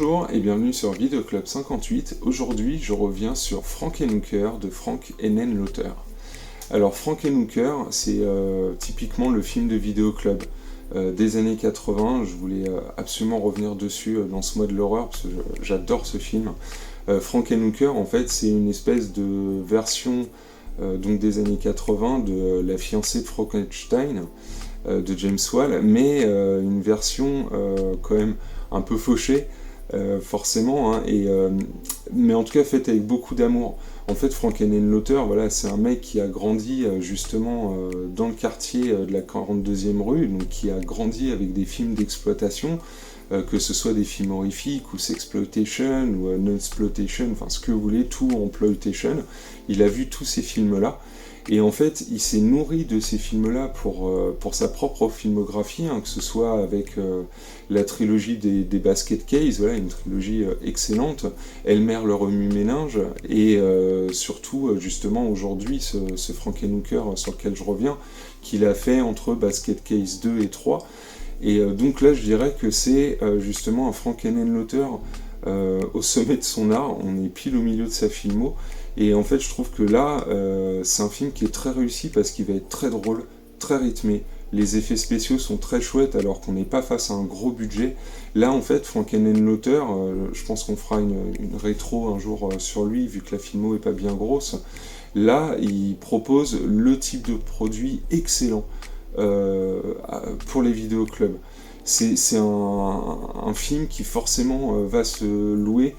Bonjour et bienvenue sur Video Club 58. Aujourd'hui, je reviens sur Frankenhooker de Frank Henenlotter. Alors, Frankenhooker, c'est typiquement le film de Video Club des années 80. Je voulais absolument revenir dessus dans ce mois de l'horreur parce que j'adore ce film. Frankenhooker, en fait, c'est une espèce de version donc des années 80 de La fiancée de Frankenstein de James Whale, mais une version quand même un peu fauchée. Forcément, hein, mais en tout cas faite avec beaucoup d'amour. En fait, Frank Henenlotter, voilà, c'est un mec qui a grandi justement dans le quartier de la 42e rue, donc qui a grandi avec des films d'exploitation, que ce soit des films horrifiques ou sexploitation ou non-exploitation, enfin ce que vous voulez, tout en ploitation. Il a vu tous ces films-là. Et en fait, il s'est nourri de ces films-là pour sa propre filmographie, hein, que ce soit avec la trilogie des Basket Case, voilà, une trilogie excellente, Elmer le remue-ménage, et surtout, justement, aujourd'hui, ce Frankenhooker sur lequel je reviens, qu'il a fait entre Basket Case 2 et 3. Et donc là, je dirais que c'est justement un Frank Henenlotter au sommet de son art. On est pile au milieu de sa filmo. Et en fait, je trouve que là, c'est un film qui est très réussi parce qu'il va être très drôle, très rythmé. Les effets spéciaux sont très chouettes alors qu'on n'est pas face à un gros budget. Là, en fait, Frank Henenlotter, je pense qu'on fera une rétro un jour sur lui, vu que la filmo est pas bien grosse. Là, il propose le type de produit excellent pour les vidéoclubs. C'est un film qui forcément va se louer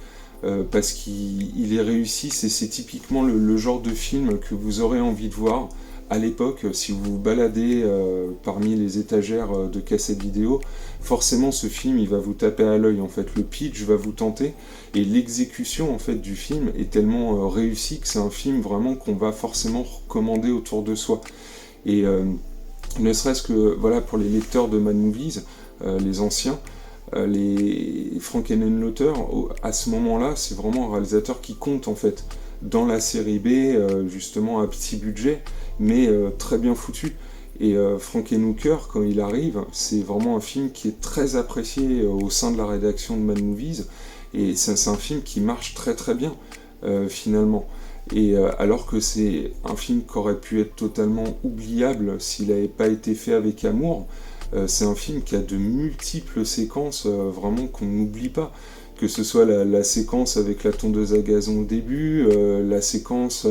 parce qu'il est réussi, c'est typiquement le genre de film que vous aurez envie de voir à l'époque, si vous vous baladez parmi les étagères de cassettes vidéo, forcément ce film il va vous taper à l'œil, en fait, le pitch va vous tenter, et l'exécution en fait du film est tellement réussie que c'est un film vraiment qu'on va forcément recommander autour de soi. Et ne serait-ce que voilà, pour les lecteurs de Mad Movies, les anciens, les Frank Henenlotter, à ce moment-là, c'est vraiment un réalisateur qui compte en fait dans la série B, justement à petit budget, mais très bien foutu. Et Frankenhooker, quand il arrive, c'est vraiment un film qui est très apprécié au sein de la rédaction de Mad Movies, et c'est un film qui marche très très bien finalement. Et alors que c'est un film qui aurait pu être totalement oubliable s'il n'avait pas été fait avec amour, c'est un film qui a de multiples séquences vraiment qu'on n'oublie pas. Que ce soit la séquence avec la tondeuse à gazon au début, la séquence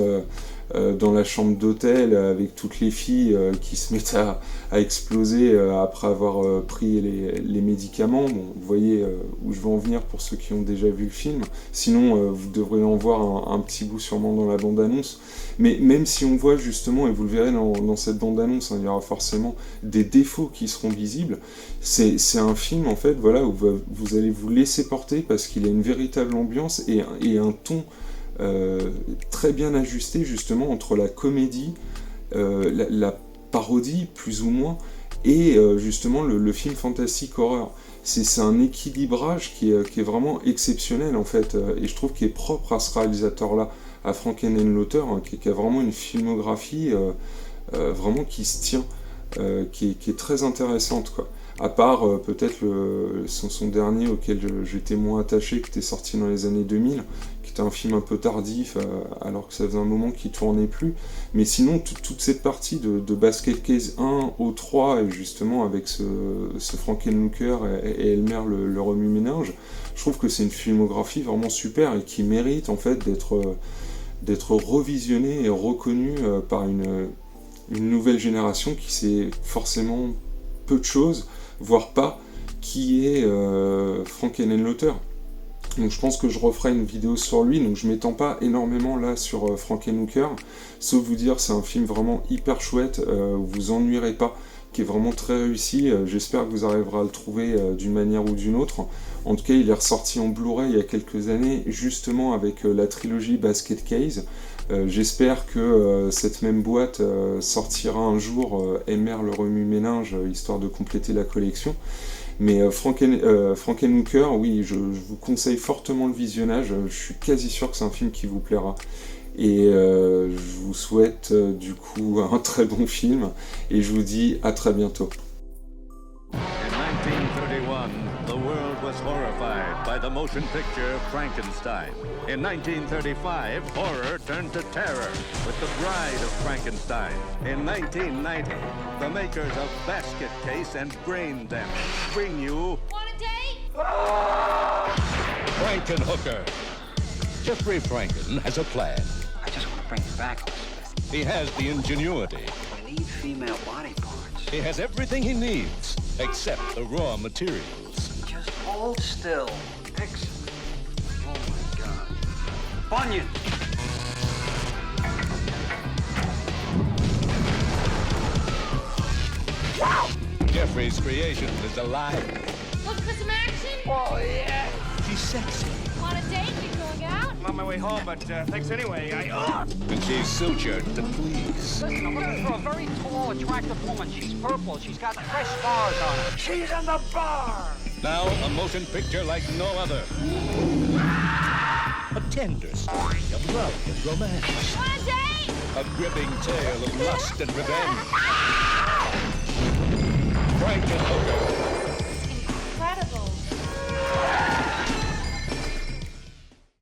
dans la chambre d'hôtel avec toutes les filles qui se mettent à exploser après avoir pris les médicaments. Bon, vous voyez où je veux en venir pour ceux qui ont déjà vu le film. Sinon, vous devriez en voir un petit bout sûrement dans la bande-annonce. Mais même si on voit justement, et vous le verrez dans cette bande-annonce, hein, il y aura forcément des défauts qui seront visibles. C'est un film en fait, voilà, où vous allez vous laisser porter parce qu'il a une véritable ambiance et un ton très bien ajusté justement entre la comédie, la parodie plus ou moins, et justement le film fantastique horreur. C'est un équilibrage qui est vraiment exceptionnel en fait, et je trouve qu'il est propre à ce réalisateur-là, à Frank Henenlotter, hein, qui a vraiment une filmographie vraiment qui se tient, qui est très intéressante, quoi. À part peut-être son dernier auquel j'étais moins attaché, qui était sorti dans les années 2000, qui était un film un peu tardif, alors que ça faisait un moment qu'il tournait plus. Mais sinon, toute cette partie de Basket Case 1 au 3, et justement avec ce Frankenhooker et Elmer le remue-ménage, je trouve que c'est une filmographie vraiment super et qui mérite en fait d'être revisionnée et reconnue par une nouvelle génération qui sait forcément peu de choses, voire pas, qui est Frank Henenlotter. Donc je pense que je referai une vidéo sur lui, donc je m'étends pas énormément là sur Frankenhooker, sauf vous dire c'est un film vraiment hyper chouette, vous ennuierez pas, qui est vraiment très réussi. J'espère que vous arriverez à le trouver d'une manière ou d'une autre. En tout cas, il est ressorti en Blu-ray il y a quelques années, justement avec la trilogie Basket Case. J'espère que cette même boîte sortira un jour Elmer le remue-ménage, histoire de compléter la collection. Mais Frankenhooker, oui, je vous conseille fortement le visionnage. Je suis quasi sûr que c'est un film qui vous plaira. Et je vous souhaite du coup un très bon film. Et je vous dis à très bientôt. In 1931, the world was horrified by by the motion picture Frankenstein. In 1935, horror turned to terror with The Bride of Frankenstein. In 1990, the makers of Basket Case and Brain Damage bring you... Want a date? Frankenhooker. Jeffrey Franken has a plan. I just want to bring you back, Elizabeth. He has the ingenuity. I need female body parts. He has everything he needs, except the raw materials. Just hold still. Excellent. Oh my God. Bunyan! Jeffrey's creation is alive. Looking for some action? Oh, yeah. She's sexy. Want a date? You going out? I'm on my way home, but thanks anyway. And she's sutured to please. Listen, I'm looking for a very tall, attractive woman. She's purple. She's got fresh scars on her. She's in the bar! Now, a motion picture like no other. A tender story of love and romance. Want a date? A gripping tale of lust and revenge. Frankenhooker.